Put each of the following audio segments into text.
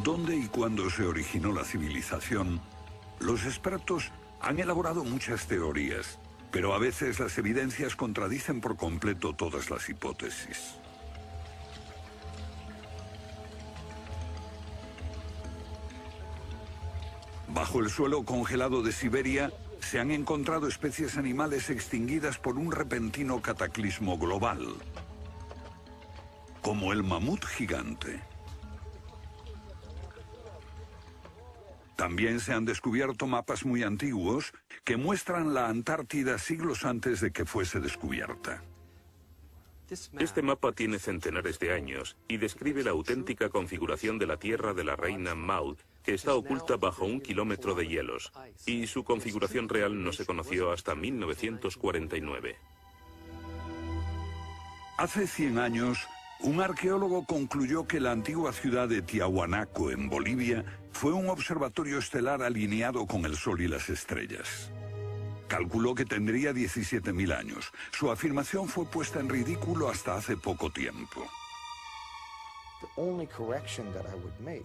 dónde y cuándo se originó la civilización, los expertos han elaborado muchas teorías, pero a veces las evidencias contradicen por completo todas las hipótesis. Bajo el suelo congelado de Siberia se han encontrado especies animales extinguidas por un repentino cataclismo global, como el mamut gigante. También se han descubierto mapas muy antiguos que muestran la Antártida siglos antes de que fuese descubierta. Este mapa tiene centenares de años y describe la auténtica configuración de la Tierra de la reina Maud, que está oculta bajo 1 kilómetro de hielos, y su configuración real no se conoció hasta 1949. Hace 100 años, un arqueólogo concluyó que la antigua ciudad de Tiahuanaco, en Bolivia, fue un observatorio estelar alineado con el Sol y las estrellas. Calculó que tendría 17.000 años. Su afirmación fue puesta en ridículo hasta hace poco tiempo.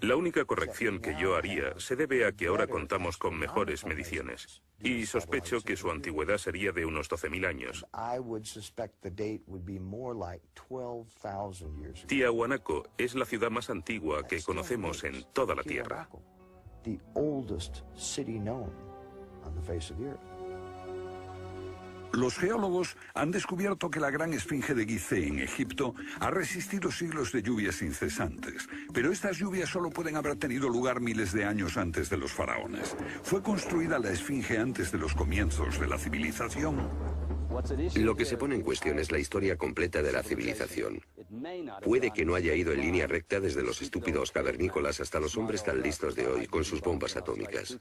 La única corrección que yo haría se debe a que ahora contamos con mejores mediciones, y sospecho que su antigüedad sería de unos 12.000 años. Tiahuanaco es la ciudad más antigua que conocemos en toda la Tierra. Los geólogos han descubierto que la gran esfinge de Gizeh en Egipto ha resistido siglos de lluvias incesantes, pero estas lluvias solo pueden haber tenido lugar miles de años antes de los faraones. ¿Fue construida la esfinge antes de los comienzos de la civilización? Lo que se pone en cuestión es la historia completa de la civilización. Puede que no haya ido en línea recta desde los estúpidos cavernícolas hasta los hombres tan listos de hoy con sus bombas atómicas.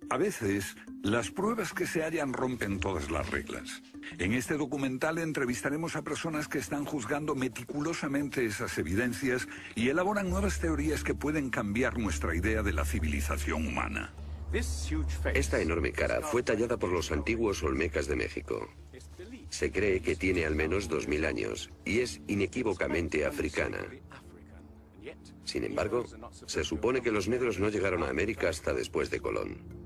A veces, las pruebas que se hallan rompen todas las reglas. En este documental entrevistaremos a personas que están juzgando meticulosamente esas evidencias y elaboran nuevas teorías que pueden cambiar nuestra idea de la civilización humana. Esta enorme cara fue tallada por los antiguos olmecas de México. Se cree que tiene al menos 2.000 años y es inequívocamente africana. Sin embargo, se supone que los negros no llegaron a América hasta después de Colón.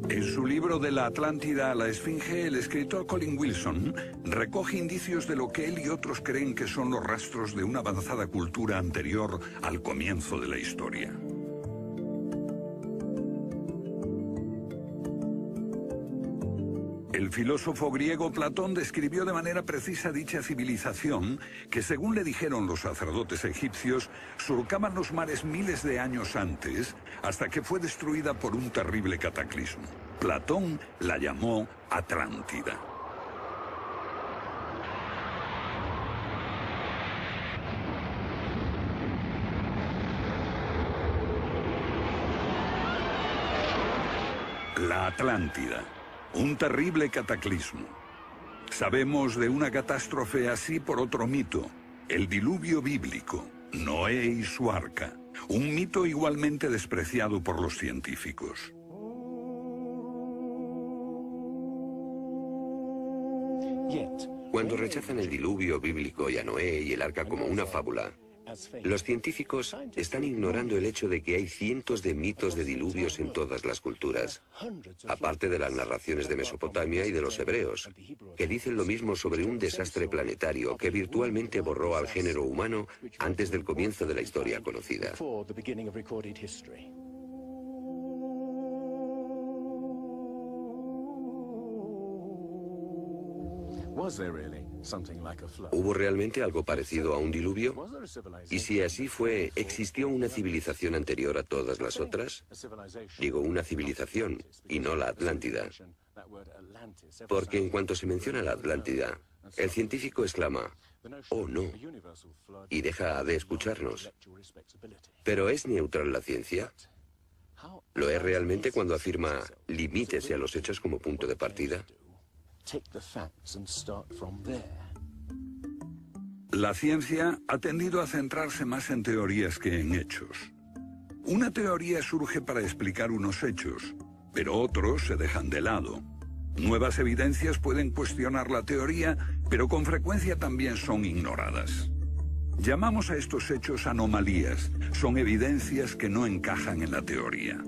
En su libro De la Atlántida a la Esfinge, el escritor Colin Wilson recoge indicios de lo que él y otros creen que son los rastros de una avanzada cultura anterior al comienzo de la historia. El filósofo griego Platón describió de manera precisa dicha civilización que, según le dijeron los sacerdotes egipcios, surcaban los mares miles de años antes, hasta que fue destruida por un terrible cataclismo. Platón la llamó Atlántida. La Atlántida. Un terrible cataclismo. Sabemos de una catástrofe así por otro mito, el diluvio bíblico, Noé y su arca, un mito igualmente despreciado por los científicos. Cuando rechazan el diluvio bíblico y a Noé y el arca como una fábula, los científicos están ignorando el hecho de que hay cientos de mitos de diluvios en todas las culturas, aparte de las narraciones de Mesopotamia y de los hebreos, que dicen lo mismo sobre un desastre planetario que virtualmente borró al género humano antes del comienzo de la historia conocida. ¿Hubo realmente algo parecido a un diluvio? Y si así fue, ¿existió una civilización anterior a todas las otras? Digo, una civilización, y no la Atlántida. Porque en cuanto se menciona la Atlántida, el científico exclama, «Oh, no», y deja de escucharnos. ¿Pero es neutral la ciencia? ¿Lo es realmente cuando afirma «limítese a los hechos como punto de partida»? La ciencia ha tendido a centrarse más en teorías que en hechos. Una teoría surge para explicar unos hechos, pero otros se dejan de lado. Nuevas evidencias pueden cuestionar la teoría, pero con frecuencia también son ignoradas. Llamamos a estos hechos anomalías. Son evidencias que no encajan en la teoría.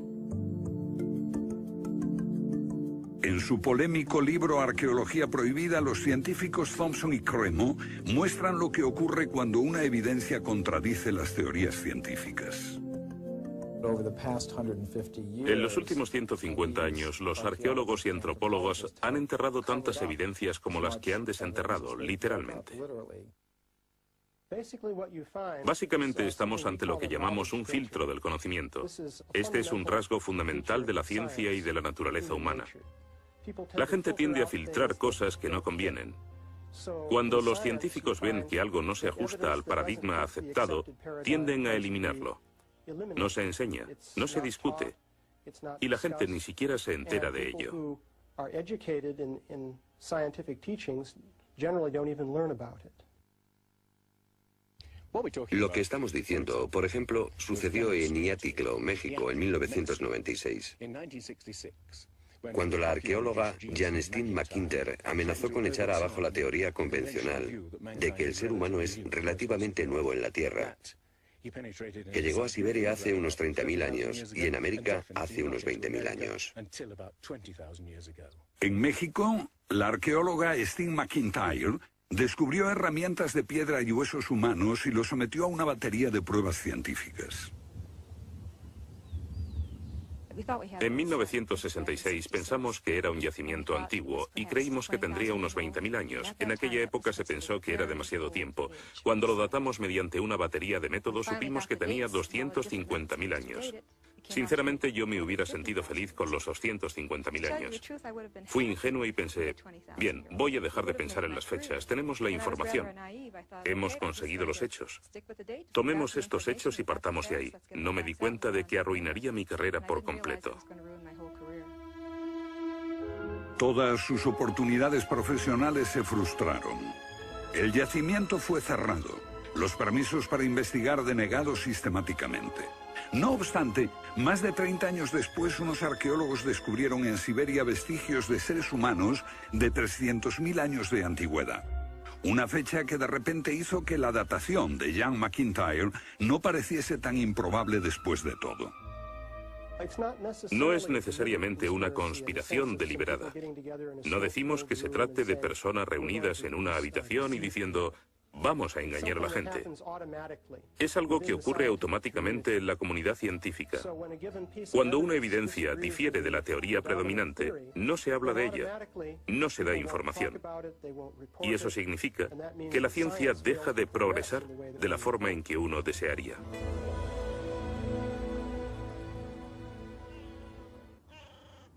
En su polémico libro Arqueología Prohibida, los científicos Thompson y Cremo muestran lo que ocurre cuando una evidencia contradice las teorías científicas. En los últimos 150 años, los arqueólogos y antropólogos han enterrado tantas evidencias como las que han desenterrado, literalmente. Básicamente estamos ante lo que llamamos un filtro del conocimiento. Este es un rasgo fundamental de la ciencia y de la naturaleza humana. La gente tiende a filtrar cosas que no convienen. Cuando los científicos ven que algo no se ajusta al paradigma aceptado, tienden a eliminarlo. No se enseña, no se discute, y la gente ni siquiera se entera de ello. Lo que estamos diciendo, por ejemplo, sucedió en Iaticlo, México, en 1996. Cuando la arqueóloga Janestine McIntyre amenazó con echar abajo la teoría convencional de que el ser humano es relativamente nuevo en la Tierra, que llegó a Siberia hace unos 30.000 años y en América hace unos 20.000 años. En México, la arqueóloga Stine McIntyre descubrió herramientas de piedra y huesos humanos y los sometió a una batería de pruebas científicas. En 1966 pensamos que era un yacimiento antiguo y creímos que tendría unos 20.000 años. En aquella época se pensó que era demasiado tiempo. Cuando lo datamos mediante una batería de métodos supimos que tenía 250.000 años. Sinceramente, yo me hubiera sentido feliz con los 250.000 años. Fui ingenuo y pensé, bien, voy a dejar de pensar en las fechas. Tenemos la información. Hemos conseguido los hechos. Tomemos estos hechos y partamos de ahí. No me di cuenta de que arruinaría mi carrera por completo. Todas sus oportunidades profesionales se frustraron. El yacimiento fue cerrado. Los permisos para investigar denegados sistemáticamente. No obstante, más de 30 años después, unos arqueólogos descubrieron en Siberia vestigios de seres humanos de 300.000 años de antigüedad. Una fecha que de repente hizo que la datación de Jan McIntyre no pareciese tan improbable después de todo. No es necesariamente una conspiración deliberada. No decimos que se trate de personas reunidas en una habitación y diciendo, vamos a engañar a la gente. Es algo que ocurre automáticamente en la comunidad científica. Cuando una evidencia difiere de la teoría predominante, no se habla de ella, no se da información. Y eso significa que la ciencia deja de progresar de la forma en que uno desearía.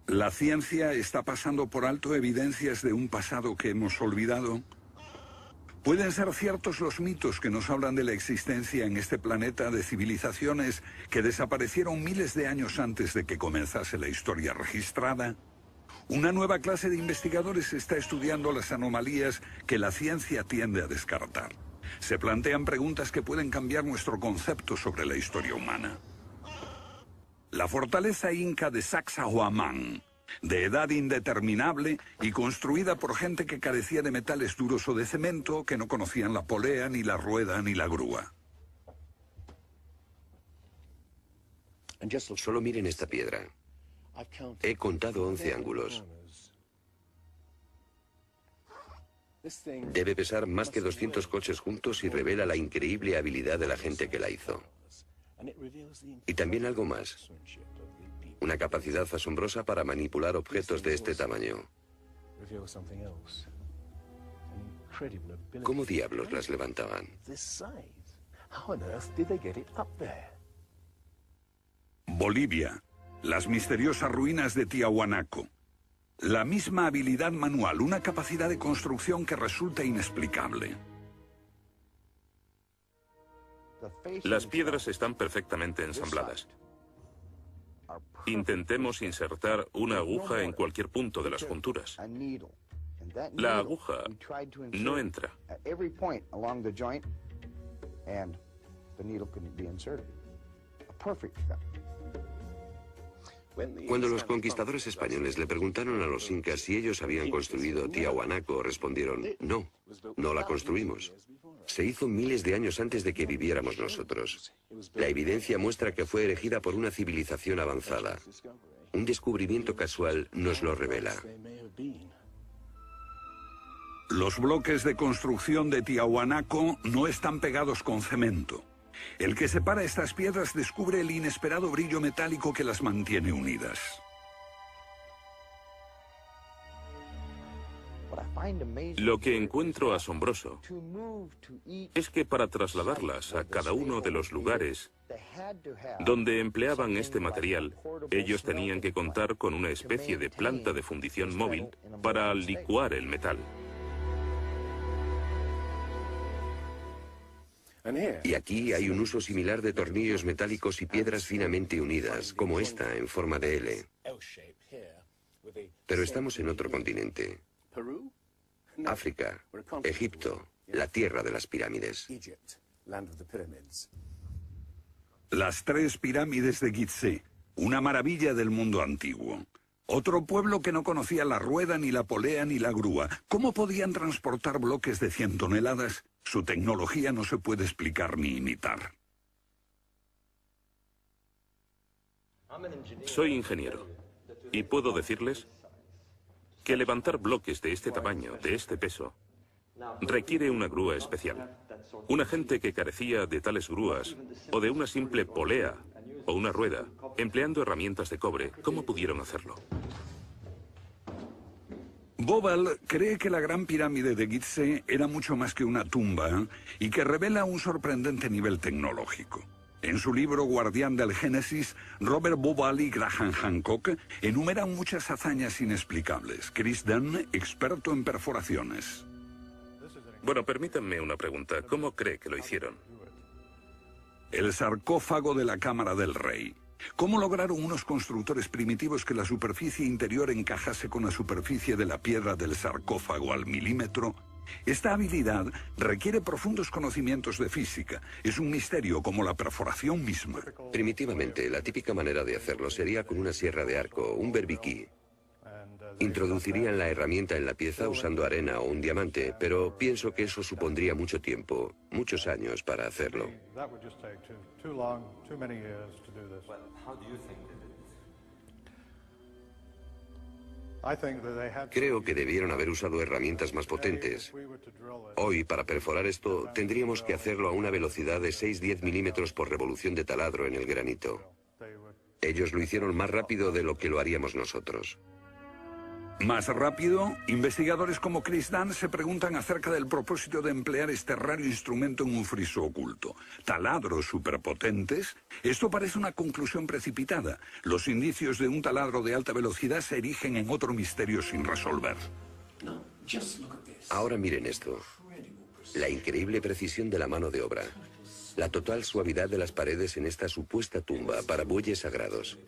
¿La ciencia está pasando por alto evidencias de un pasado que hemos olvidado? ¿Pueden ser ciertos los mitos que nos hablan de la existencia en este planeta de civilizaciones que desaparecieron miles de años antes de que comenzase la historia registrada? Una nueva clase de investigadores está estudiando las anomalías que la ciencia tiende a descartar. Se plantean preguntas que pueden cambiar nuestro concepto sobre la historia humana. La fortaleza inca de Sacsayhuamán, de edad indeterminable y construida por gente que carecía de metales duros o de cemento, que no conocían la polea, ni la rueda, ni la grúa. Solo miren esta piedra. He contado 11 ángulos. Debe pesar más que 200 coches juntos y revela la increíble habilidad de la gente que la hizo. Y también algo más. Una capacidad asombrosa para manipular objetos de este tamaño. ¿Cómo diablos las levantaban? Bolivia. Las misteriosas ruinas de Tiahuanaco. La misma habilidad manual, una capacidad de construcción que resulta inexplicable. Las piedras están perfectamente ensambladas. Intentemos insertar una aguja en cualquier punto de las junturas. La aguja no entra. Cuando los conquistadores españoles le preguntaron a los incas si ellos habían construido Tiahuanaco, respondieron, no, no la construimos. Se hizo miles de años antes de que viviéramos nosotros. La evidencia muestra que fue erigida por una civilización avanzada. Un descubrimiento casual nos lo revela. Los bloques de construcción de Tiahuanaco no están pegados con cemento. El que separa estas piedras descubre el inesperado brillo metálico que las mantiene unidas. Lo que encuentro asombroso es que para trasladarlas a cada uno de los lugares donde empleaban este material, ellos tenían que contar con una especie de planta de fundición móvil para licuar el metal. Y aquí hay un uso similar de tornillos metálicos y piedras finamente unidas, como esta en forma de L. Pero estamos en otro continente. África, Egipto, la tierra de las pirámides. Las 3 pirámides de Gizeh, una maravilla del mundo antiguo. Otro pueblo que no conocía la rueda, ni la polea, ni la grúa. ¿Cómo podían transportar bloques de 100 toneladas? Su tecnología no se puede explicar ni imitar. Soy ingeniero y puedo decirles que levantar bloques de este tamaño, de este peso, requiere una grúa especial. Una gente que carecía de tales grúas o de una simple polea o una rueda, empleando herramientas de cobre, ¿cómo pudieron hacerlo? Bobal cree que la Gran Pirámide de Gizeh era mucho más que una tumba y que revela un sorprendente nivel tecnológico. En su libro Guardián del Génesis, Robert Bobal y Graham Hancock enumeran muchas hazañas inexplicables. Chris Dunn, experto en perforaciones. Bueno, permítanme una pregunta. ¿Cómo cree que lo hicieron? El sarcófago de la Cámara del Rey. ¿Cómo lograron unos constructores primitivos que la superficie interior encajase con la superficie de la piedra del sarcófago al milímetro? Esta habilidad requiere profundos conocimientos de física. Es un misterio como la perforación misma. Primitivamente, la típica manera de hacerlo sería con una sierra de arco, un berbiquí. Introducirían la herramienta en la pieza usando arena o un diamante, pero pienso que eso supondría mucho tiempo, muchos años para hacerlo. Creo que debieron haber usado herramientas más potentes. Hoy, para perforar esto, tendríamos que hacerlo a una velocidad de 6-10 milímetros por revolución de taladro en el granito. Ellos lo hicieron más rápido de lo que lo haríamos nosotros. Más rápido, investigadores como Chris Dunn se preguntan acerca del propósito de emplear este raro instrumento en un friso oculto. Taladros superpotentes. Esto parece una conclusión precipitada. Los indicios de un taladro de alta velocidad se erigen en otro misterio sin resolver. Ahora miren esto. La increíble precisión de la mano de obra. La total suavidad de las paredes en esta supuesta tumba para bueyes sagrados.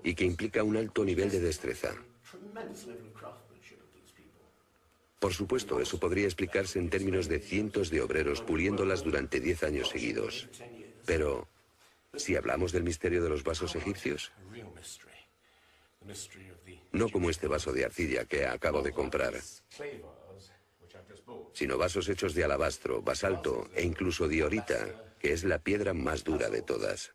Y que implica un alto nivel de destreza. Por supuesto, eso podría explicarse en términos de cientos de obreros puliéndolas durante 10 años seguidos. Pero, si hablamos del misterio de los vasos egipcios, no como este vaso de arcilla que acabo de comprar, sino vasos hechos de alabastro, basalto e incluso diorita, que es la piedra más dura de todas.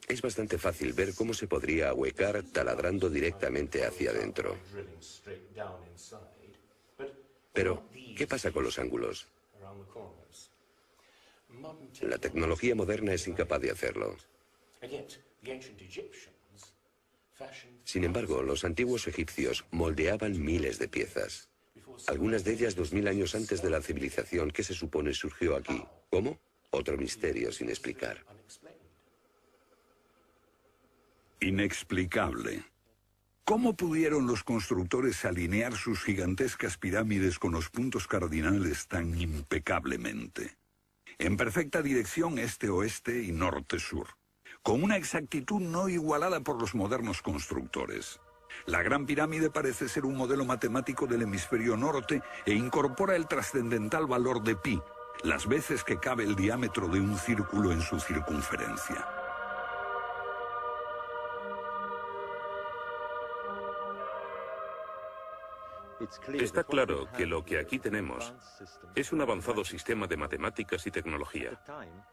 Es bastante fácil ver cómo se podría ahuecar taladrando directamente hacia adentro. Pero, ¿qué pasa con los ángulos? La tecnología moderna es incapaz de hacerlo. Sin embargo, los antiguos egipcios moldeaban miles de piezas. Algunas de ellas 2000 años antes de la civilización que se supone surgió aquí. ¿Cómo? Otro misterio sin explicar. Inexplicable. ¿Cómo pudieron los constructores alinear sus gigantescas pirámides con los puntos cardinales tan impecablemente? En perfecta dirección este-oeste y norte-sur, con una exactitud no igualada por los modernos constructores. La Gran Pirámide parece ser un modelo matemático del hemisferio norte e incorpora el trascendental valor de pi, las veces que cabe el diámetro de un círculo en su circunferencia. Está claro que lo que aquí tenemos es un avanzado sistema de matemáticas y tecnología,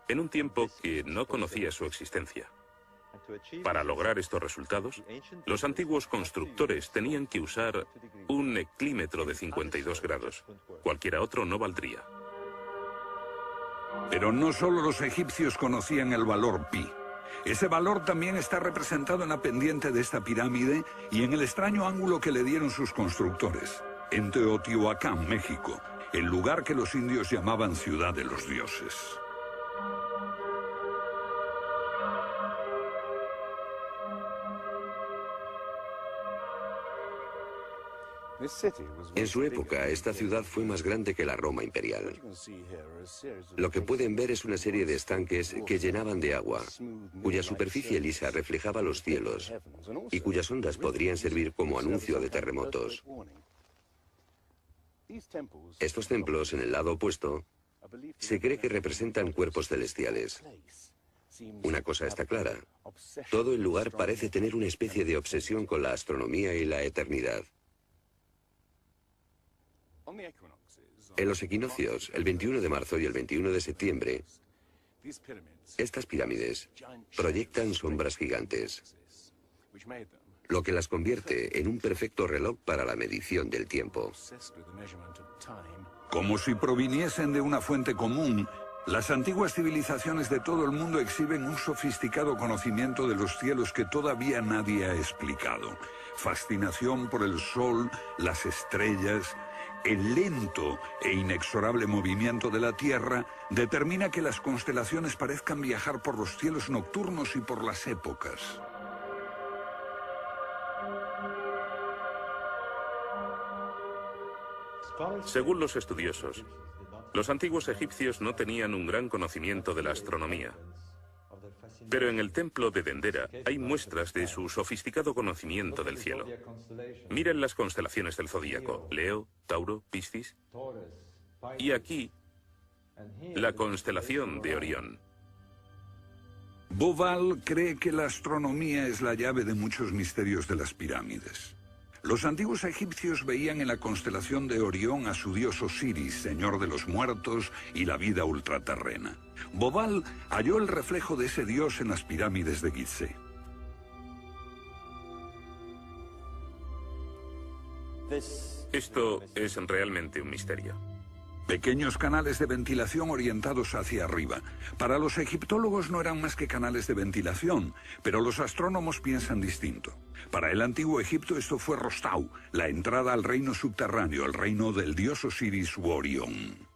en un tiempo que no conocía su existencia. Para lograr estos resultados, los antiguos constructores tenían que usar un eclímetro de 52 grados. Cualquiera otro no valdría. Pero no solo los egipcios conocían el valor pi. Ese valor también está representado en la pendiente de esta pirámide y en el extraño ángulo que le dieron sus constructores, en Teotihuacán, México, el lugar que los indios llamaban Ciudad de los Dioses. En su época, esta ciudad fue más grande que la Roma imperial. Lo que pueden ver es una serie de estanques que llenaban de agua, cuya superficie lisa reflejaba los cielos y cuyas ondas podrían servir como anuncio de terremotos. Estos templos, en el lado opuesto, se cree que representan cuerpos celestiales. Una cosa está clara: todo el lugar parece tener una especie de obsesión con la astronomía y la eternidad. En los equinoccios, el 21 de marzo y el 21 de septiembre, estas pirámides proyectan sombras gigantes, lo que las convierte en un perfecto reloj para la medición del tiempo. Como si proviniesen de una fuente común, las antiguas civilizaciones de todo el mundo exhiben un sofisticado conocimiento de los cielos que todavía nadie ha explicado. Fascinación por el sol, las estrellas. El lento e inexorable movimiento de la Tierra determina que las constelaciones parezcan viajar por los cielos nocturnos y por las épocas. Según los estudiosos, los antiguos egipcios no tenían un gran conocimiento de la astronomía. Pero en el templo de Dendera hay muestras de su sofisticado conocimiento del cielo. Miren las constelaciones del zodíaco: Leo, Tauro, Piscis. Y aquí, la constelación de Orión. Bauval cree que la astronomía es la llave de muchos misterios de las pirámides. Los antiguos egipcios veían en la constelación de Orión a su dios Osiris, señor de los muertos y la vida ultraterrena. Bauval halló el reflejo de ese dios en las pirámides de Gizeh. Esto es realmente un misterio. Pequeños canales de ventilación orientados hacia arriba. Para los egiptólogos no eran más que canales de ventilación, pero los astrónomos piensan distinto. Para el antiguo Egipto esto fue Rostau, la entrada al reino subterráneo, el reino del dios Osiris u Orión.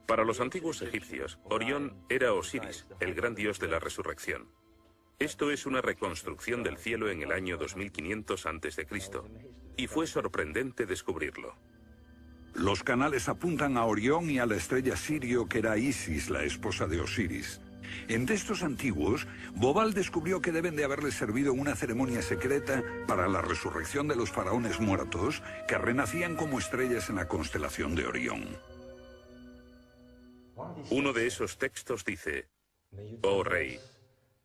Para los antiguos egipcios, Orión era Osiris, el gran dios de la resurrección. Esto es una reconstrucción del cielo en el año 2500 a.C., y fue sorprendente descubrirlo. Los canales apuntan a Orión y a la estrella Sirio, que era Isis, la esposa de Osiris. En textos antiguos, Bauval descubrió que deben de haberle servido una ceremonia secreta para la resurrección de los faraones muertos, que renacían como estrellas en la constelación de Orión. Uno de esos textos dice: «Oh rey,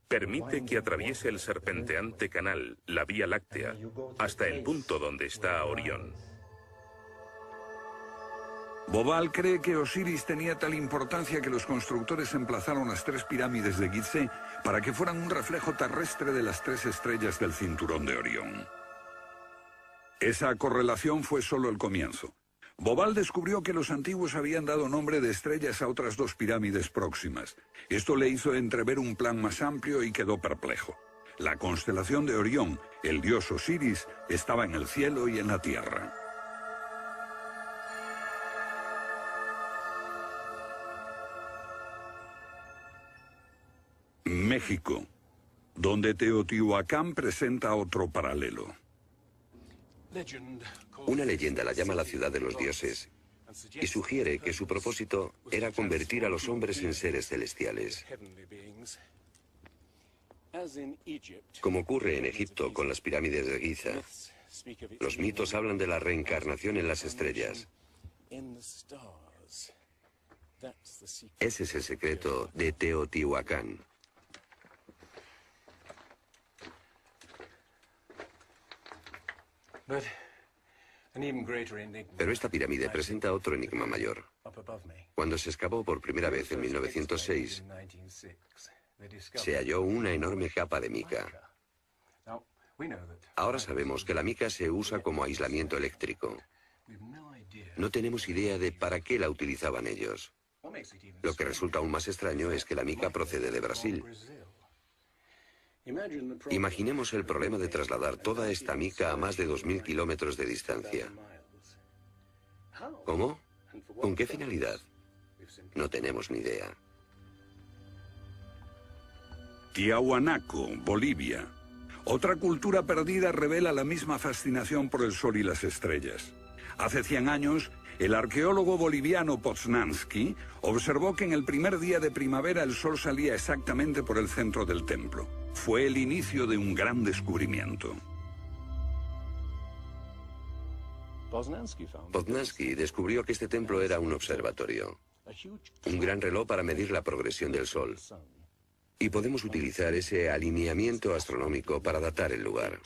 permite que atraviese el serpenteante canal, la Vía Láctea, hasta el punto donde está Orión». Bauval cree que Osiris tenía tal importancia que los constructores emplazaron las tres pirámides de Gizeh para que fueran un reflejo terrestre de las tres estrellas del cinturón de Orión. Esa correlación fue solo el comienzo. Bauval descubrió que los antiguos habían dado nombre de estrellas a otras dos pirámides próximas. Esto le hizo entrever un plan más amplio y quedó perplejo. La constelación de Orión, el dios Osiris, estaba en el cielo y en la tierra. México, donde Teotihuacán presenta otro paralelo. Una leyenda la llama la ciudad de los dioses y sugiere que su propósito era convertir a los hombres en seres celestiales. Como ocurre en Egipto con las pirámides de Giza, los mitos hablan de la reencarnación en las estrellas. Ese es el secreto de Teotihuacán. Pero esta pirámide presenta otro enigma mayor. Cuando se excavó por primera vez en 1906, se halló una enorme capa de mica. Ahora sabemos que la mica se usa como aislamiento eléctrico. No tenemos idea de para qué la utilizaban ellos. Lo que resulta aún más extraño es que la mica procede de Brasil. Imaginemos el problema de trasladar toda esta mica a más de 2000 kilómetros de distancia. ¿Cómo? ¿Con qué finalidad? No tenemos ni idea. Tiahuanaco, Bolivia. Otra cultura perdida revela la misma fascinación por el sol y las estrellas. Hace 100 años, el arqueólogo boliviano Poznański observó que en el primer día de primavera el sol salía exactamente por el centro del templo. Fue el inicio de un gran descubrimiento. Poznański descubrió que este templo era un observatorio, un gran reloj para medir la progresión del sol. Y podemos utilizar ese alineamiento astronómico para datar el lugar.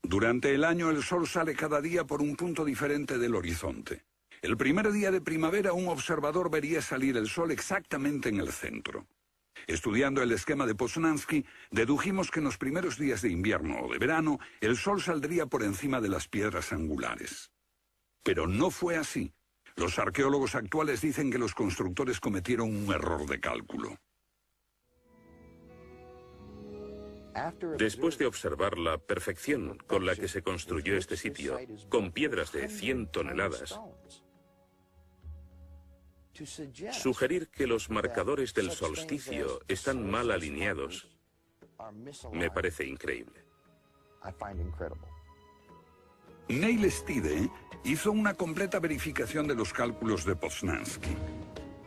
Durante el año el sol sale cada día por un punto diferente del horizonte. El primer día de primavera un observador vería salir el sol exactamente en el centro. Estudiando el esquema de Poznański, dedujimos que en los primeros días de invierno o de verano el sol saldría por encima de las piedras angulares. Pero no fue así. Los arqueólogos actuales dicen que los constructores cometieron un error de cálculo. Después de observar la perfección con la que se construyó este sitio, con piedras de 100 toneladas, sugerir que los marcadores del solsticio están mal alineados me parece increíble. Neil Stide hizo una completa verificación de los cálculos de Poznański.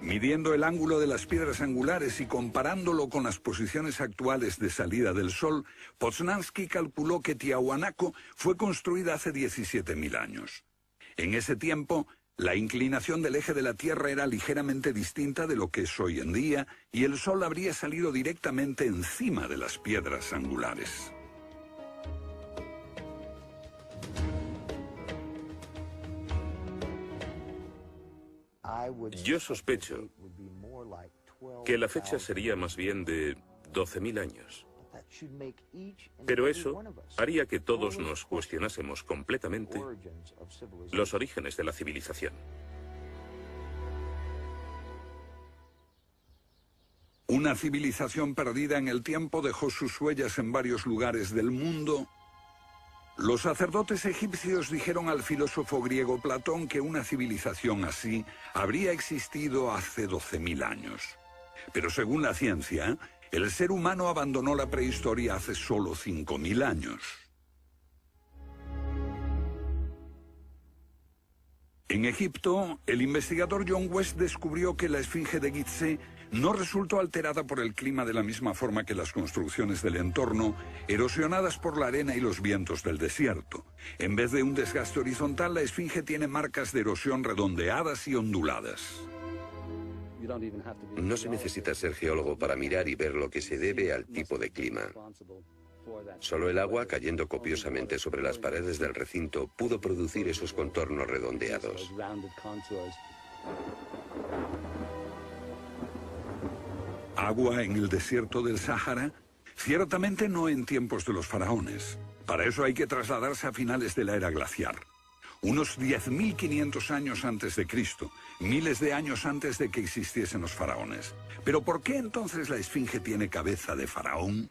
Midiendo el ángulo de las piedras angulares y comparándolo con las posiciones actuales de salida del Sol, Poznański calculó que Tiahuanaco fue construida hace 17.000 años. En ese tiempo, la inclinación del eje de la Tierra era ligeramente distinta de lo que es hoy en día, y el Sol habría salido directamente encima de las piedras angulares. Yo sospecho que la fecha sería más bien de 12.000 años. Pero eso haría que todos nos cuestionásemos completamente los orígenes de la civilización. Una civilización perdida en el tiempo dejó sus huellas en varios lugares del mundo. Los sacerdotes egipcios dijeron al filósofo griego Platón que una civilización así habría existido hace 12.000 años. Pero según la ciencia, el ser humano abandonó la prehistoria hace solo 5.000 años. En Egipto, el investigador John West descubrió que la esfinge de Gizeh no resultó alterada por el clima de la misma forma que las construcciones del entorno, erosionadas por la arena y los vientos del desierto. En vez de un desgaste horizontal, la esfinge tiene marcas de erosión redondeadas y onduladas. No se necesita ser geólogo para mirar y ver lo que se debe al tipo de clima. Solo el agua, cayendo copiosamente sobre las paredes del recinto, pudo producir esos contornos redondeados. ¿Agua en el desierto del Sáhara? Ciertamente no en tiempos de los faraones. Para eso hay que trasladarse a finales de la era glaciar. Unos 10.500 años antes de Cristo, miles de años antes de que existiesen los faraones. ¿Pero por qué entonces la esfinge tiene cabeza de faraón?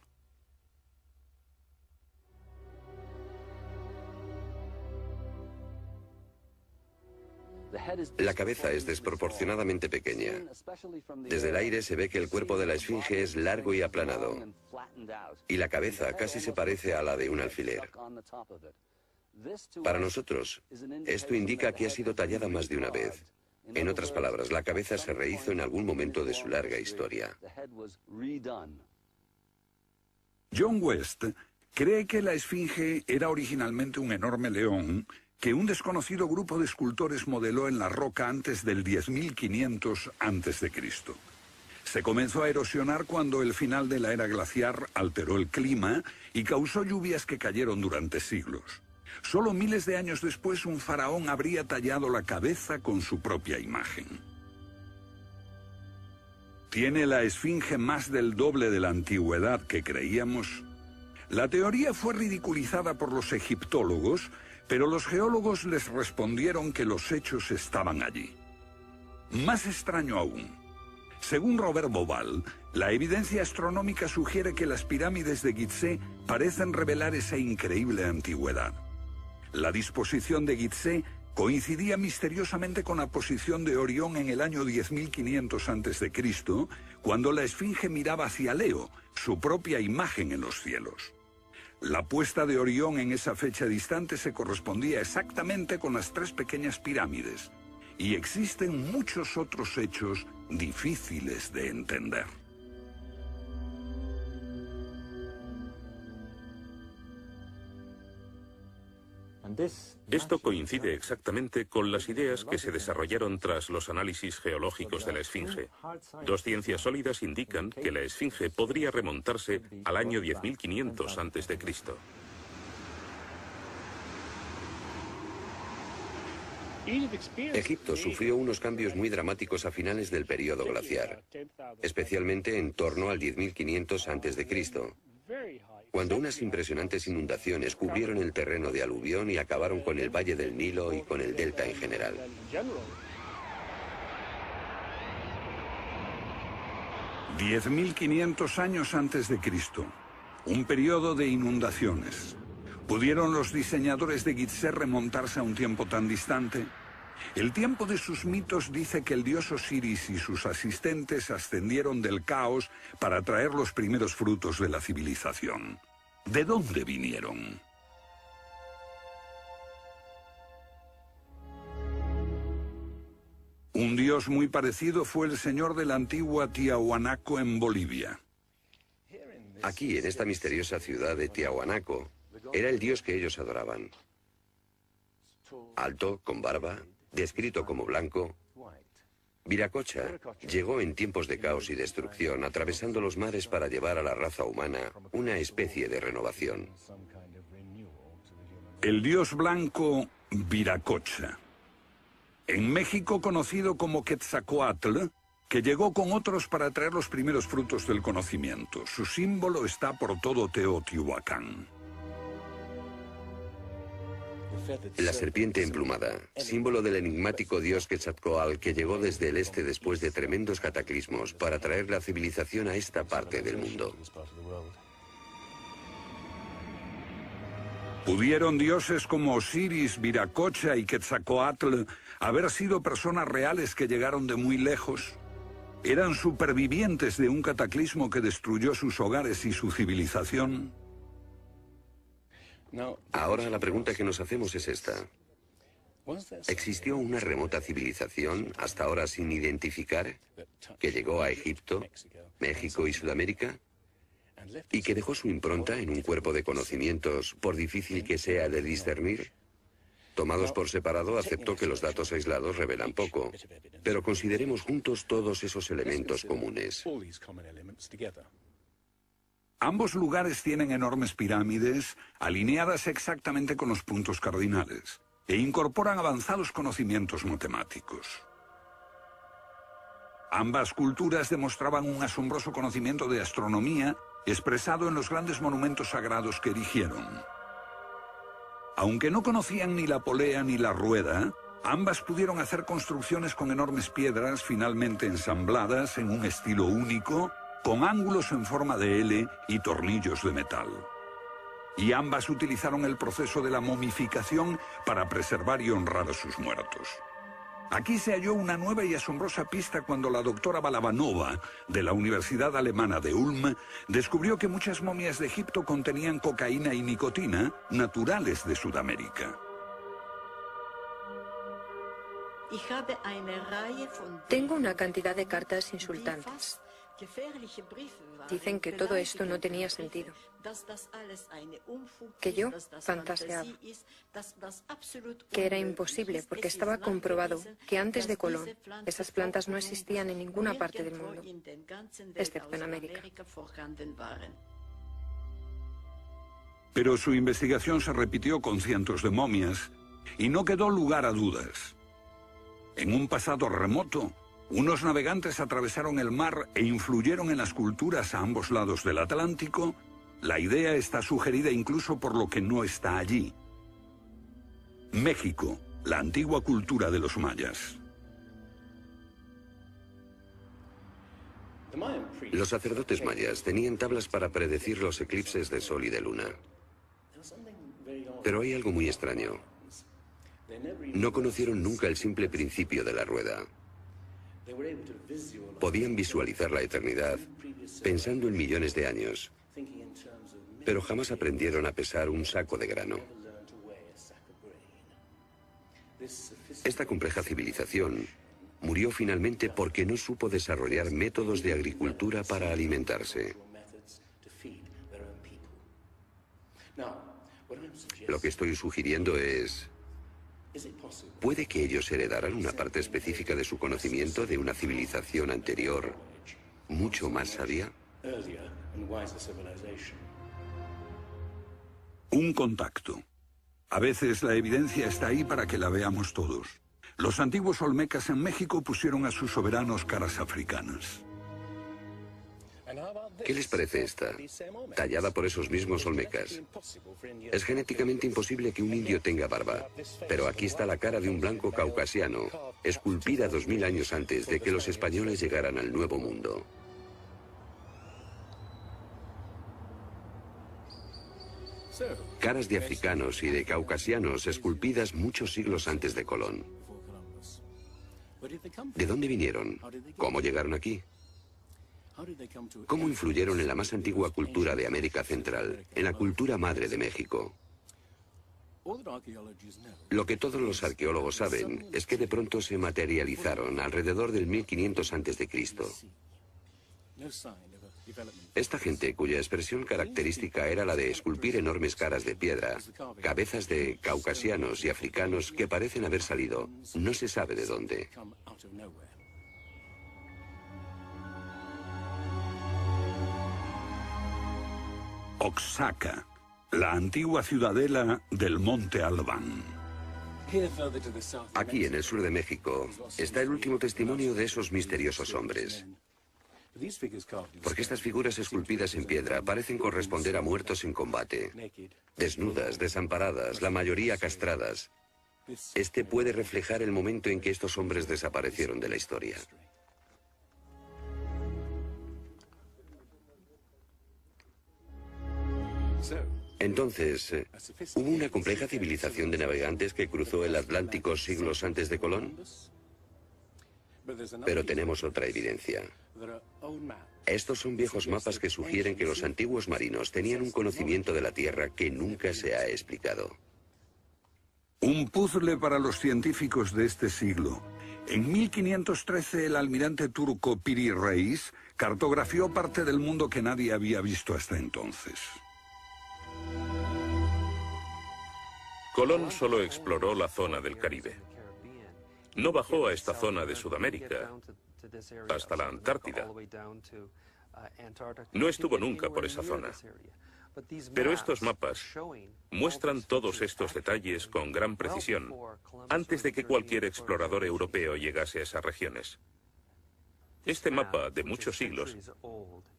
La cabeza es desproporcionadamente pequeña. Desde el aire se ve que el cuerpo de la esfinge es largo y aplanado, y la cabeza casi se parece a la de un alfiler. Para nosotros, esto indica que ha sido tallada más de una vez. En otras palabras, la cabeza se rehizo en algún momento de su larga historia. John West cree que la esfinge era originalmente un enorme león que un desconocido grupo de escultores modeló en la roca antes del 10.500 a.C. Se comenzó a erosionar cuando el final de la era glaciar alteró el clima y causó lluvias que cayeron durante siglos. Solo miles de años después, un faraón habría tallado la cabeza con su propia imagen. ¿Tiene la esfinge más del doble de la antigüedad que creíamos? La teoría fue ridiculizada por los egiptólogos, pero los geólogos les respondieron que los hechos estaban allí. Más extraño aún. Según Robert Bauval, la evidencia astronómica sugiere que las pirámides de Gizeh parecen revelar esa increíble antigüedad. La disposición de Gizeh coincidía misteriosamente con la posición de Orión en el año 10.500 a.C., cuando la esfinge miraba hacia Leo, su propia imagen en los cielos. La puesta de Orión en esa fecha distante se correspondía exactamente con las tres pequeñas pirámides, y existen muchos otros hechos difíciles de entender. Esto coincide exactamente con las ideas que se desarrollaron tras los análisis geológicos de la esfinge. Dos ciencias sólidas indican que la esfinge podría remontarse al año 10.500 a.C. Egipto sufrió unos cambios muy dramáticos a finales del período glaciar, especialmente en torno al 10.500 a.C., cuando unas impresionantes inundaciones cubrieron el terreno de aluvión y acabaron con el valle del Nilo y con el delta en general. «10.500 años antes de Cristo, un periodo de inundaciones. ¿Pudieron los diseñadores de Gizeh remontarse a un tiempo tan distante? El tiempo de sus mitos dice que el dios Osiris y sus asistentes ascendieron del caos para traer los primeros frutos de la civilización. ¿De dónde vinieron? Un dios muy parecido fue el señor de la antigua Tiahuanaco en Bolivia. Aquí, en esta misteriosa ciudad de Tiahuanaco, era el dios que ellos adoraban. Alto, con barba, descrito como blanco, Viracocha llegó en tiempos de caos y destrucción, atravesando los mares para llevar a la raza humana una especie de renovación. El dios blanco Viracocha. En México conocido como Quetzalcóatl, que llegó con otros para traer los primeros frutos del conocimiento. Su símbolo está por todo Teotihuacán. La serpiente emplumada, símbolo del enigmático dios Quetzalcóatl que llegó desde el este después de tremendos cataclismos para traer la civilización a esta parte del mundo. ¿Pudieron dioses como Osiris, Viracocha y Quetzalcóatl haber sido personas reales que llegaron de muy lejos? ¿Eran supervivientes de un cataclismo que destruyó sus hogares y su civilización? Ahora la pregunta que nos hacemos es esta. ¿Existió una remota civilización, hasta ahora sin identificar, que llegó a Egipto, México y Sudamérica? ¿Y que dejó su impronta en un cuerpo de conocimientos, por difícil que sea de discernir? Tomados por separado, acepto que los datos aislados revelan poco, pero consideremos juntos todos esos elementos comunes. Ambos lugares tienen enormes pirámides, alineadas exactamente con los puntos cardinales, e incorporan avanzados conocimientos matemáticos. Ambas culturas demostraban un asombroso conocimiento de astronomía, expresado en los grandes monumentos sagrados que erigieron. Aunque no conocían ni la polea ni la rueda, ambas pudieron hacer construcciones con enormes piedras finalmente ensambladas en un estilo único, con ángulos en forma de L y tornillos de metal. Y ambas utilizaron el proceso de la momificación para preservar y honrar a sus muertos. Aquí se halló una nueva y asombrosa pista cuando la doctora Balabanova, de la Universidad Alemana de Ulm, descubrió que muchas momias de Egipto contenían cocaína y nicotina, naturales de Sudamérica. Tengo una cantidad de cartas insultantes. Dicen que todo esto no tenía sentido, que yo fantaseaba, que era imposible porque estaba comprobado que antes de Colón esas plantas no existían en ninguna parte del mundo, excepto en América. Pero su investigación se repitió con cientos de momias y no quedó lugar a dudas. En un pasado remoto, unos navegantes atravesaron el mar e influyeron en las culturas a ambos lados del Atlántico. La idea está sugerida incluso por lo que no está allí. México, la antigua cultura de los mayas. Los sacerdotes mayas tenían tablas para predecir los eclipses de sol y de luna. Pero hay algo muy extraño. No conocieron nunca el simple principio de la rueda. Podían visualizar la eternidad pensando en millones de años, pero jamás aprendieron a pesar un saco de grano. Esta compleja civilización murió finalmente porque no supo desarrollar métodos de agricultura para alimentarse. Lo que estoy sugiriendo es... ¿puede que ellos heredaran una parte específica de su conocimiento de una civilización anterior, mucho más sabia? Un contacto. A veces la evidencia está ahí para que la veamos todos. Los antiguos olmecas en México pusieron a sus soberanos caras africanas. ¿Qué les parece esta? Tallada por esos mismos olmecas. Es genéticamente imposible que un indio tenga barba, pero aquí está la cara de un blanco caucasiano, esculpida 2000 años antes de que los españoles llegaran al Nuevo Mundo. Caras de africanos y de caucasianos esculpidas muchos siglos antes de Colón. ¿De dónde vinieron? ¿Cómo llegaron aquí? ¿Cómo influyeron en la más antigua cultura de América Central, en la cultura madre de México? Lo que todos los arqueólogos saben es que de pronto se materializaron alrededor del 1500 a.C. Esta gente, cuya expresión característica era la de esculpir enormes caras de piedra, cabezas de caucasianos y africanos que parecen haber salido, no se sabe de dónde. Oaxaca, la antigua ciudadela del Monte Albán. Aquí, en el sur de México, está el último testimonio de esos misteriosos hombres. Porque estas figuras esculpidas en piedra parecen corresponder a muertos en combate, desnudas, desamparadas, la mayoría castradas. Este puede reflejar el momento en que estos hombres desaparecieron de la historia. Entonces, ¿hubo una compleja civilización de navegantes que cruzó el Atlántico siglos antes de Colón? Pero tenemos otra evidencia. Estos son viejos mapas que sugieren que los antiguos marinos tenían un conocimiento de la Tierra que nunca se ha explicado. Un puzzle para los científicos de este siglo. En 1513 el almirante turco Piri Reis cartografió parte del mundo que nadie había visto hasta entonces. Colón solo exploró la zona del Caribe. No bajó a esta zona de Sudamérica, hasta la Antártida. No estuvo nunca por esa zona. Pero estos mapas muestran todos estos detalles con gran precisión, antes de que cualquier explorador europeo llegase a esas regiones. Este mapa, de muchos siglos,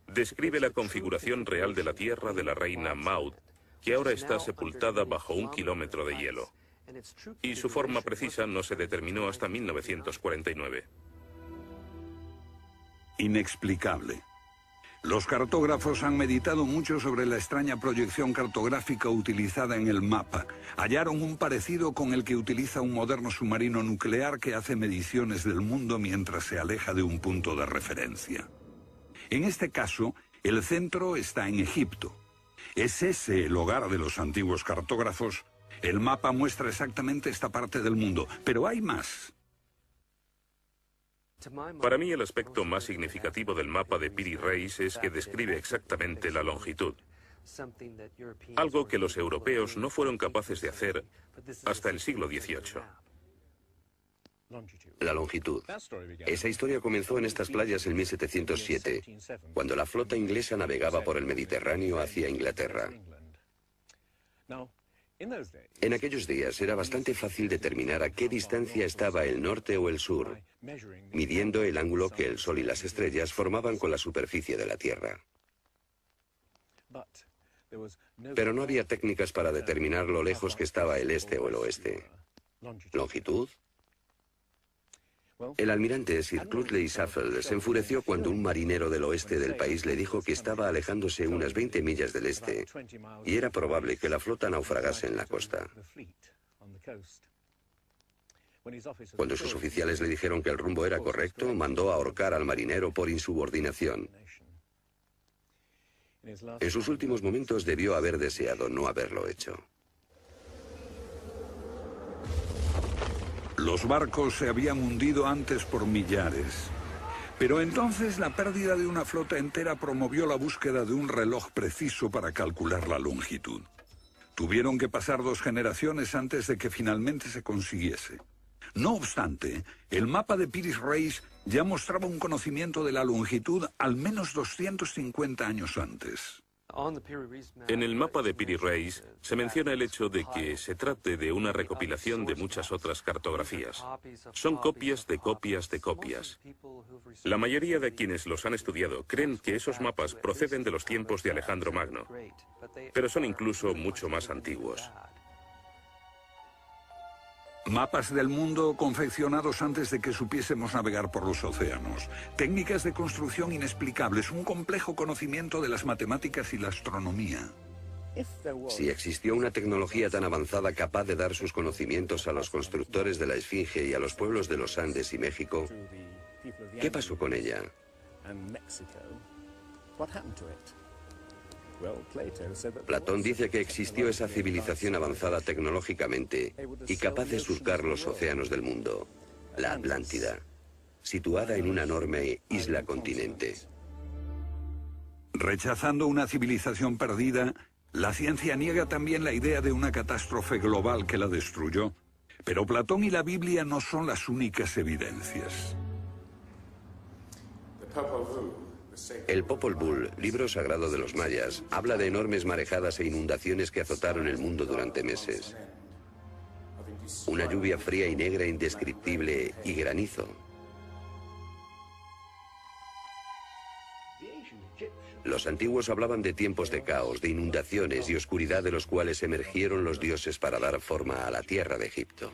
describe la configuración real de la tierra de la reina Maud, que ahora está sepultada bajo 1 kilómetro de hielo. Y su forma precisa no se determinó hasta 1949. Inexplicable. Los cartógrafos han meditado mucho sobre la extraña proyección cartográfica utilizada en el mapa. Hallaron un parecido con el que utiliza un moderno submarino nuclear que hace mediciones del mundo mientras se aleja de un punto de referencia. En este caso, el centro está en Egipto. ¿Es ese el hogar de los antiguos cartógrafos? El mapa muestra exactamente esta parte del mundo, pero hay más. Para mí el aspecto más significativo del mapa de Piri Reis es que describe exactamente la longitud. Algo que los europeos no fueron capaces de hacer hasta el siglo XVIII. La longitud. Esa historia comenzó en estas playas en 1707, cuando la flota inglesa navegaba por el Mediterráneo hacia Inglaterra. En aquellos días era bastante fácil determinar a qué distancia estaba el norte o el sur, midiendo el ángulo que el Sol y las estrellas formaban con la superficie de la Tierra. Pero no había técnicas para determinar lo lejos que estaba el este o el oeste. ¿Longitud? El almirante Sir Clutley Safel se enfureció cuando un marinero del oeste del país le dijo que estaba alejándose unas 20 millas del este y era probable que la flota naufragase en la costa. Cuando sus oficiales le dijeron que el rumbo era correcto, mandó ahorcar al marinero por insubordinación. En sus últimos momentos debió haber deseado no haberlo hecho. Los barcos se habían hundido antes por millares. Pero entonces la pérdida de una flota entera promovió la búsqueda de un reloj preciso para calcular la longitud. Tuvieron que pasar 2 generaciones antes de que finalmente se consiguiese. No obstante, el mapa de Piri-Reis ya mostraba un conocimiento de la longitud al menos 250 años antes. En el mapa de Piri-Reis se menciona el hecho de que se trate de una recopilación de muchas otras cartografías. Son copias de copias de copias. La mayoría de quienes los han estudiado creen que esos mapas proceden de los tiempos de Alejandro Magno, pero son incluso mucho más antiguos. Mapas del mundo confeccionados antes de que supiésemos navegar por los océanos. Técnicas de construcción inexplicables, un complejo conocimiento de las matemáticas y la astronomía. Si existió una tecnología tan avanzada capaz de dar sus conocimientos a los constructores de la Esfinge y a los pueblos de los Andes y México, ¿qué pasó con ella? Platón dice que existió esa civilización avanzada tecnológicamente y capaz de surcar los océanos del mundo, la Atlántida, situada en una enorme isla-continente. Rechazando una civilización perdida, la ciencia niega también la idea de una catástrofe global que la destruyó. Pero Platón y la Biblia no son las únicas evidencias. El Popol Vuh, libro sagrado de los mayas, habla de enormes marejadas e inundaciones que azotaron el mundo durante meses. Una lluvia fría y negra indescriptible y granizo. Los antiguos hablaban de tiempos de caos, de inundaciones y oscuridad de los cuales emergieron los dioses para dar forma a la tierra de Egipto.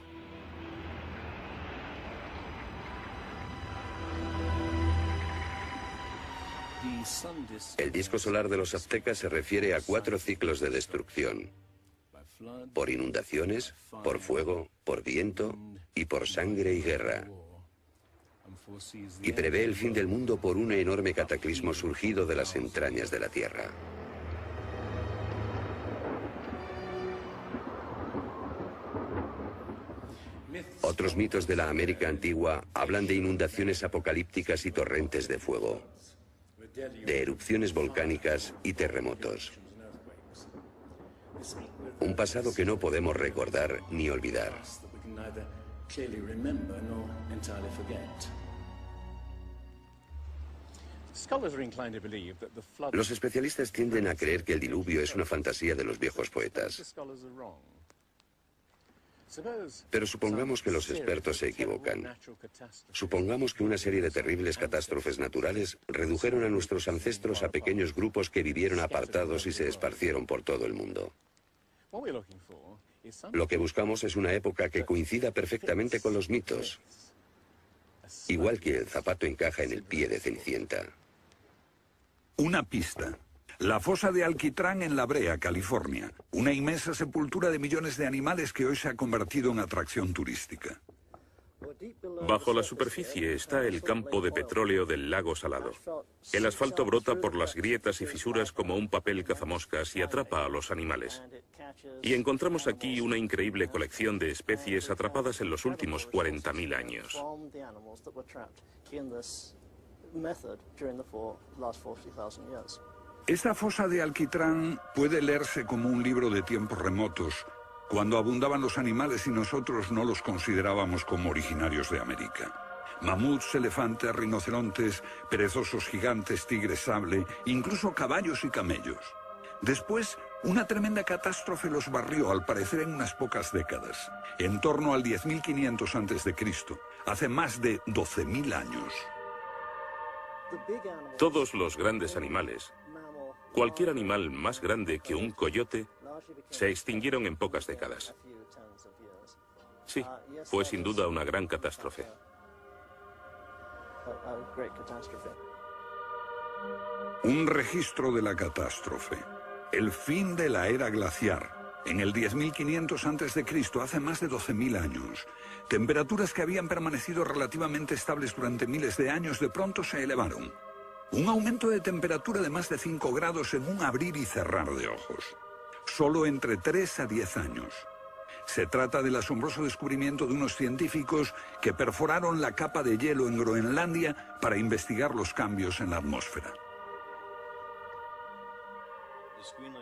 El disco solar de los aztecas se refiere a 4 ciclos de destrucción: por inundaciones, por fuego, por viento y por sangre y guerra. Y prevé el fin del mundo por un enorme cataclismo surgido de las entrañas de la tierra. Otros mitos de la América antigua hablan de inundaciones apocalípticas y torrentes de fuego, de erupciones volcánicas y terremotos. Un pasado que no podemos recordar ni olvidar. Los especialistas tienden a creer que el diluvio es una fantasía de los viejos poetas. Pero supongamos que los expertos se equivocan. Supongamos que una serie de terribles catástrofes naturales redujeron a nuestros ancestros a pequeños grupos que vivieron apartados y se esparcieron por todo el mundo. Lo que buscamos es una época que coincida perfectamente con los mitos. Igual que el zapato encaja en el pie de Cenicienta. Una pista. La fosa de Alquitrán en La Brea, California. Una inmensa sepultura de millones de animales que hoy se ha convertido en atracción turística. Bajo la superficie está el campo de petróleo del lago Salado. El asfalto brota por las grietas y fisuras como un papel cazamoscas y atrapa a los animales. Y encontramos aquí una increíble colección de especies atrapadas en los últimos 40.000 años. Esta fosa de Alquitrán puede leerse como un libro de tiempos remotos, cuando abundaban los animales y nosotros no los considerábamos como originarios de América. Mamuts, elefantes, rinocerontes, perezosos gigantes, tigres sable, incluso caballos y camellos. Después, una tremenda catástrofe los barrió, al parecer en unas pocas décadas, en torno al 10.500 a.C., hace más de 12.000 años. Todos los grandes animales, cualquier animal más grande que un coyote, se extinguieron en pocas décadas. Sí, fue sin duda una gran catástrofe. Un registro de la catástrofe. El fin de la era glaciar. En el 10.500 a.C., hace más de 12.000 años. Temperaturas que habían permanecido relativamente estables durante miles de años de pronto se elevaron. Un aumento de temperatura de más de 5 grados en un abrir y cerrar de ojos. Solo entre 3 a 10 años. Se trata del asombroso descubrimiento de unos científicos que perforaron la capa de hielo en Groenlandia para investigar los cambios en la atmósfera.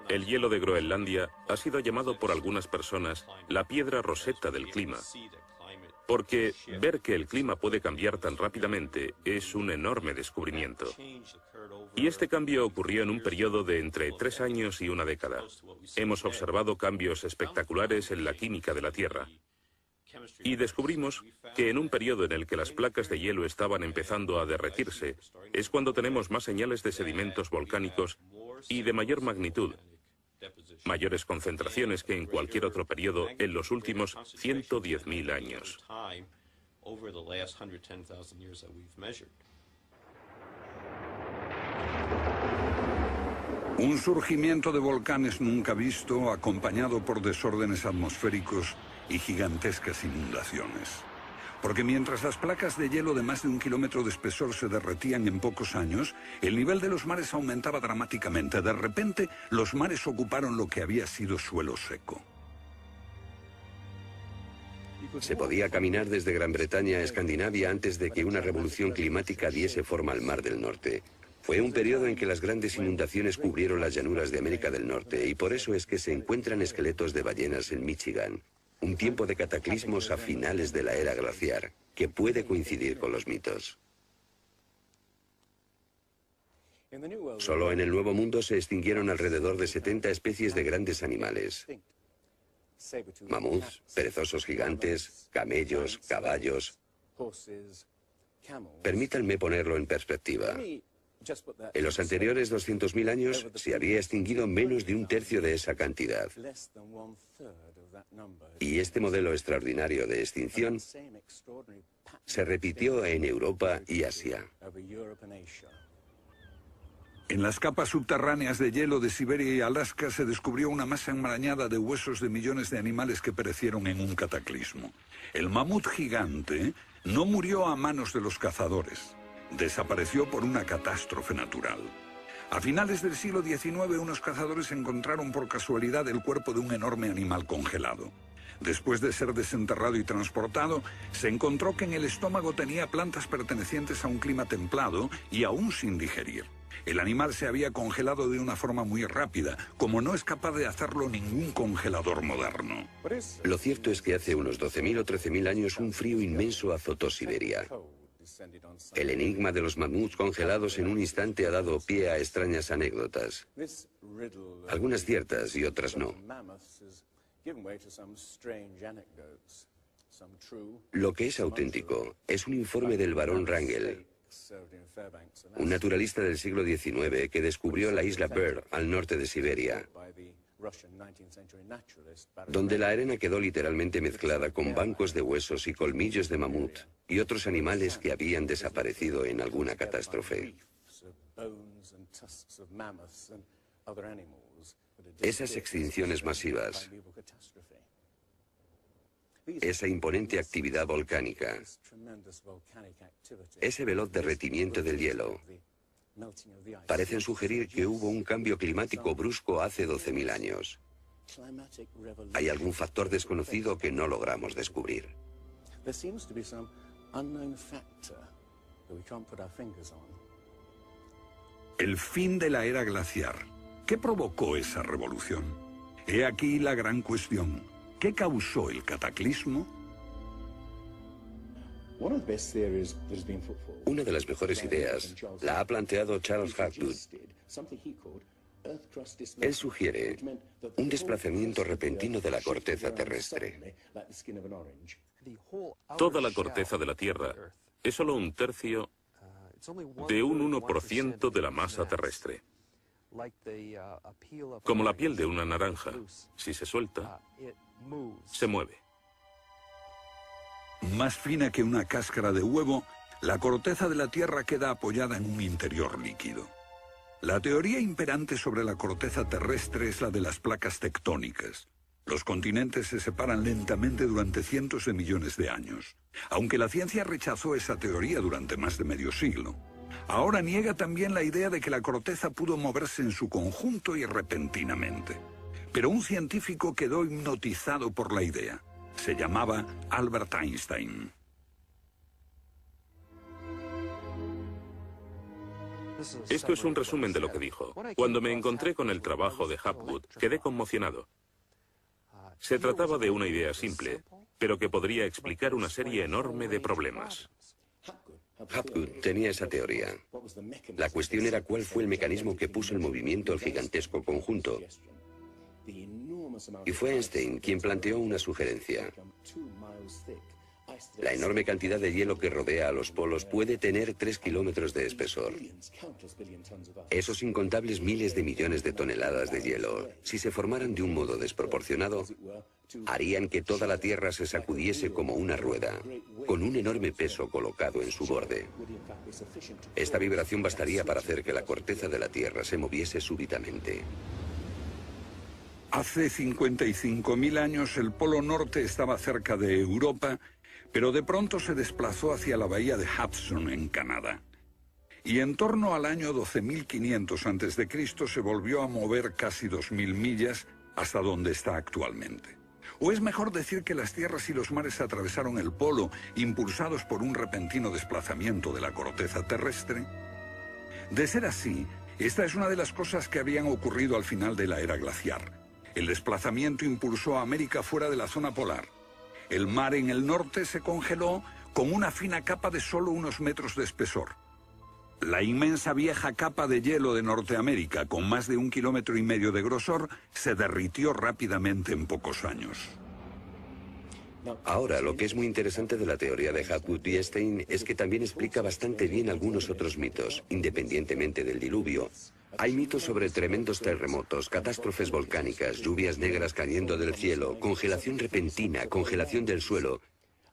El hielo de Groenlandia ha sido llamado por algunas personas la piedra roseta del clima, porque ver que el clima puede cambiar tan rápidamente es un enorme descubrimiento. Y este cambio ocurrió en un periodo de entre 3 años y una década. Hemos observado cambios espectaculares en la química de la Tierra. Y descubrimos que en un periodo en el que las placas de hielo estaban empezando a derretirse, es cuando tenemos más señales de sedimentos volcánicos y de mayor magnitud, mayores concentraciones que en cualquier otro periodo en los últimos 110.000 años. Un surgimiento de volcanes nunca visto, acompañado por desórdenes atmosféricos y gigantescas inundaciones. Porque mientras las placas de hielo de más de 1 kilómetro de espesor se derretían en pocos años, el nivel de los mares aumentaba dramáticamente. De repente, los mares ocuparon lo que había sido suelo seco. Se podía caminar desde Gran Bretaña a Escandinavia antes de que una revolución climática diese forma al Mar del Norte. Fue un periodo en que las grandes inundaciones cubrieron las llanuras de América del Norte y por eso es que se encuentran esqueletos de ballenas en Michigan. Un tiempo de cataclismos a finales de la era glaciar, que puede coincidir con los mitos. Solo en el Nuevo Mundo se extinguieron alrededor de 70 especies de grandes animales. Mamuts, perezosos gigantes, camellos, caballos. Permítanme ponerlo en perspectiva. En los anteriores 200.000 años se había extinguido menos de 1/3 de esa cantidad. Y este modelo extraordinario de extinción se repitió en Europa y Asia. En las capas subterráneas de hielo de Siberia y Alaska se descubrió una masa enmarañada de huesos de millones de animales que perecieron en un cataclismo. El mamut gigante no murió a manos de los cazadores. Desapareció por una catástrofe natural. A finales del siglo XIX, unos cazadores encontraron por casualidad el cuerpo de un enorme animal congelado. Después de ser desenterrado y transportado, se encontró que en el estómago tenía plantas pertenecientes a un clima templado y aún sin digerir. El animal se había congelado de una forma muy rápida, como no es capaz de hacerlo ningún congelador moderno. Lo cierto es que hace unos 12.000 o 13.000 años un frío inmenso azotó Siberia. El enigma de los mamuts congelados en un instante ha dado pie a extrañas anécdotas. Algunas ciertas y otras no. Lo que es auténtico es un informe del barón Wrangel, un naturalista del siglo XIX que descubrió la isla Byrd al norte de Siberia, donde la arena quedó literalmente mezclada con bancos de huesos y colmillos de mamut y otros animales que habían desaparecido en alguna catástrofe. Esas extinciones masivas, esa imponente actividad volcánica, ese veloz derretimiento del hielo, parecen sugerir que hubo un cambio climático brusco hace 12.000 años. Hay algún factor desconocido que no logramos descubrir. El fin de la era glaciar. ¿Qué provocó esa revolución? He aquí la gran cuestión. ¿Qué causó el cataclismo? Una de las mejores ideas la ha planteado Charles Hapgood. Él sugiere un desplazamiento repentino de la corteza terrestre. Toda la corteza de la Tierra es solo un tercio de un 1% de la masa terrestre. Como la piel de una naranja, si se suelta, se mueve. Más fina que una cáscara de huevo, la corteza de la Tierra queda apoyada en un interior líquido. La teoría imperante sobre la corteza terrestre es la de las placas tectónicas. Los continentes se separan lentamente durante cientos de millones de años, aunque la ciencia rechazó esa teoría durante más de medio siglo. Ahora niega también la idea de que la corteza pudo moverse en su conjunto y repentinamente. Pero un científico quedó hipnotizado por la idea. Se llamaba Albert Einstein. Esto es un resumen de lo que dijo. Cuando me encontré con el trabajo de Hapgood, quedé conmocionado. Se trataba de una idea simple, pero que podría explicar una serie enorme de problemas. Hapgood tenía esa teoría. La cuestión era cuál fue el mecanismo que puso en movimiento el gigantesco conjunto. Y fue Einstein quien planteó una sugerencia. La enorme cantidad de hielo que rodea a los polos puede tener 3 kilómetros de espesor. Esos incontables miles de millones de toneladas de hielo, si se formaran de un modo desproporcionado, harían que toda la Tierra se sacudiese como una rueda, con un enorme peso colocado en su borde. Esta vibración bastaría para hacer que la corteza de la Tierra se moviese súbitamente. Hace 55.000 años el Polo Norte estaba cerca de Europa, pero de pronto se desplazó hacia la bahía de Hudson, en Canadá. Y en torno al año 12.500 a.C. se volvió a mover casi 2.000 millas hasta donde está actualmente. O es mejor decir que las tierras y los mares atravesaron el polo, impulsados por un repentino desplazamiento de la corteza terrestre. De ser así, esta es una de las cosas que habían ocurrido al final de la era glaciar. El desplazamiento impulsó a América fuera de la zona polar. El mar en el norte se congeló con una fina capa de solo unos metros de espesor. La inmensa vieja capa de hielo de Norteamérica, con más de 1,5 kilómetros de grosor, se derritió rápidamente en pocos años. Ahora, lo que es muy interesante de la teoría de Hapgood y Einstein es que también explica bastante bien algunos otros mitos, independientemente del diluvio. Hay mitos sobre tremendos terremotos, catástrofes volcánicas, lluvias negras cayendo del cielo, congelación repentina, congelación del suelo.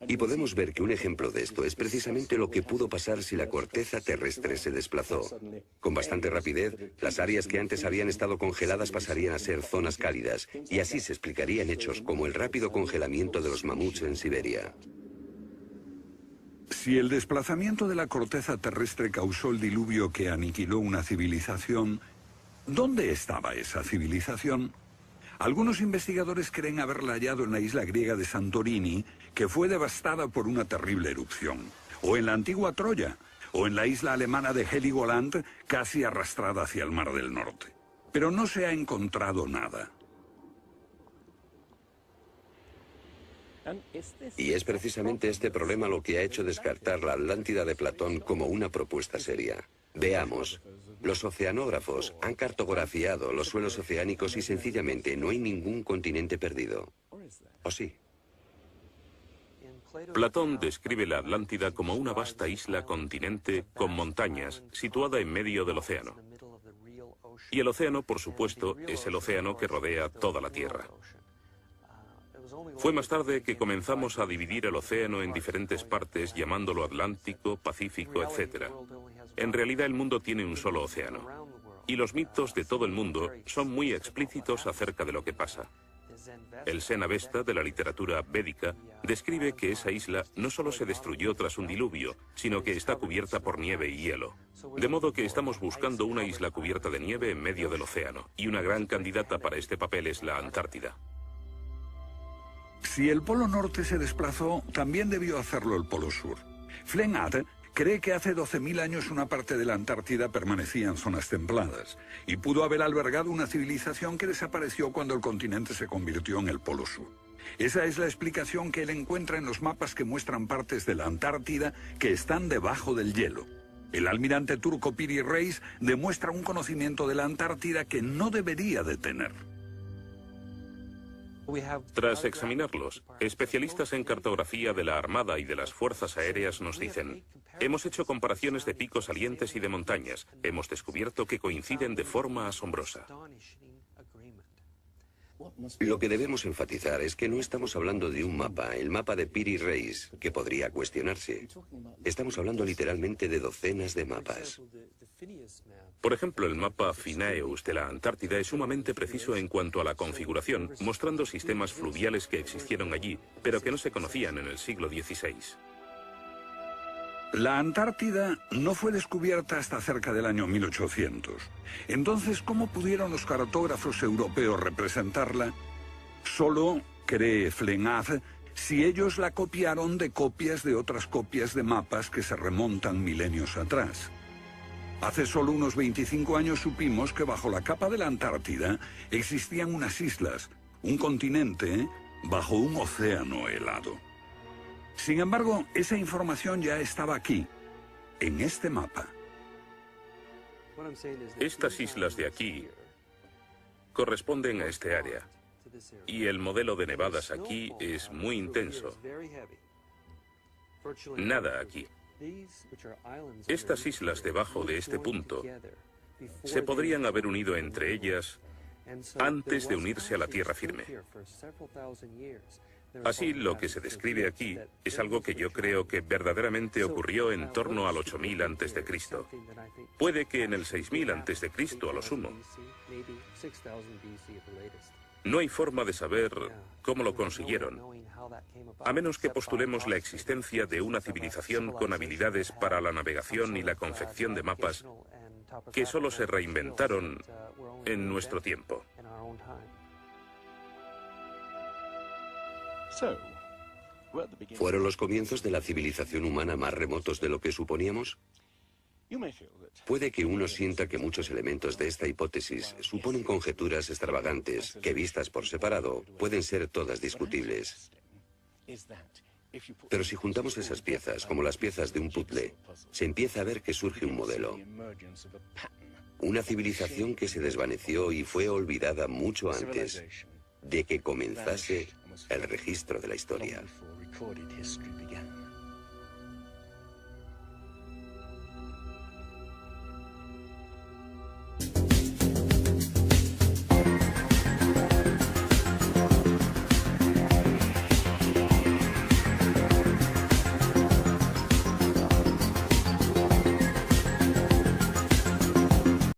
Y podemos ver que un ejemplo de esto es precisamente lo que pudo pasar si la corteza terrestre se desplazó. Con bastante rapidez, las áreas que antes habían estado congeladas pasarían a ser zonas cálidas, y así se explicarían hechos como el rápido congelamiento de los mamuts en Siberia. Si el desplazamiento de la corteza terrestre causó el diluvio que aniquiló una civilización, ¿dónde estaba esa civilización? Algunos investigadores creen haberla hallado en la isla griega de Santorini, que fue devastada por una terrible erupción, o en la antigua Troya, o en la isla alemana de Heligoland, casi arrastrada hacia el Mar del Norte. Pero no se ha encontrado nada. Y es precisamente este problema lo que ha hecho descartar la Atlántida de Platón como una propuesta seria. Veamos. Los oceanógrafos han cartografiado los suelos oceánicos y sencillamente no hay ningún continente perdido. ¿O sí? Platón describe la Atlántida como una vasta isla-continente con montañas, situada en medio del océano. Y el océano, por supuesto, es el océano que rodea toda la Tierra. Fue más tarde que comenzamos a dividir el océano en diferentes partes, llamándolo Atlántico, Pacífico, etc. En realidad el mundo tiene un solo océano. Y los mitos de todo el mundo son muy explícitos acerca de lo que pasa. El Sena-Vesta, de la literatura védica, describe que esa isla no solo se destruyó tras un diluvio, sino que está cubierta por nieve y hielo. De modo que estamos buscando una isla cubierta de nieve en medio del océano, y una gran candidata para este papel es la Antártida. Si el Polo Norte se desplazó, también debió hacerlo el Polo Sur. Flennat cree que hace 12.000 años una parte de la Antártida permanecía en zonas templadas y pudo haber albergado una civilización que desapareció cuando el continente se convirtió en el Polo Sur. Esa es la explicación que él encuentra en los mapas que muestran partes de la Antártida que están debajo del hielo. El almirante turco Piri Reis demuestra un conocimiento de la Antártida que no debería de tener. Tras examinarlos, especialistas en cartografía de la Armada y de las Fuerzas Aéreas nos dicen: hemos hecho comparaciones de picos salientes y de montañas. Hemos descubierto que coinciden de forma asombrosa. Lo que debemos enfatizar es que no estamos hablando de un mapa, el mapa de Piri Reis, que podría cuestionarse. Estamos hablando literalmente de docenas de mapas. Por ejemplo, el mapa Phineus de la Antártida es sumamente preciso en cuanto a la configuración, mostrando sistemas fluviales que existieron allí, pero que no se conocían en el siglo XVI. La Antártida no fue descubierta hasta cerca del año 1800. Entonces, ¿cómo pudieron los cartógrafos europeos representarla? Solo, cree Flenaz, si ellos la copiaron de copias de otras copias de mapas que se remontan milenios atrás. Hace solo unos 25 años supimos que bajo la capa de la Antártida existían unas islas, un continente bajo un océano helado. Sin embargo, esa información ya estaba aquí, en este mapa. Estas islas de aquí corresponden a este área, y el modelo de nevadas aquí es muy intenso. Nada aquí. Estas islas debajo de este punto se podrían haber unido entre ellas antes de unirse a la tierra firme. Así, lo que se describe aquí es algo que yo creo que verdaderamente ocurrió en torno al 8000 a.C. Puede que en el 6000 a.C. a lo sumo. No hay forma de saber cómo lo consiguieron, a menos que postulemos la existencia de una civilización con habilidades para la navegación y la confección de mapas que solo se reinventaron en nuestro tiempo. ¿Fueron los comienzos de la civilización humana más remotos de lo que suponíamos? Puede que uno sienta que muchos elementos de esta hipótesis suponen conjeturas extravagantes que, vistas por separado, pueden ser todas discutibles. Pero si juntamos esas piezas, como las piezas de un puzzle, se empieza a ver que surge un modelo. Una civilización que se desvaneció y fue olvidada mucho antes de que comenzase el registro de la historia.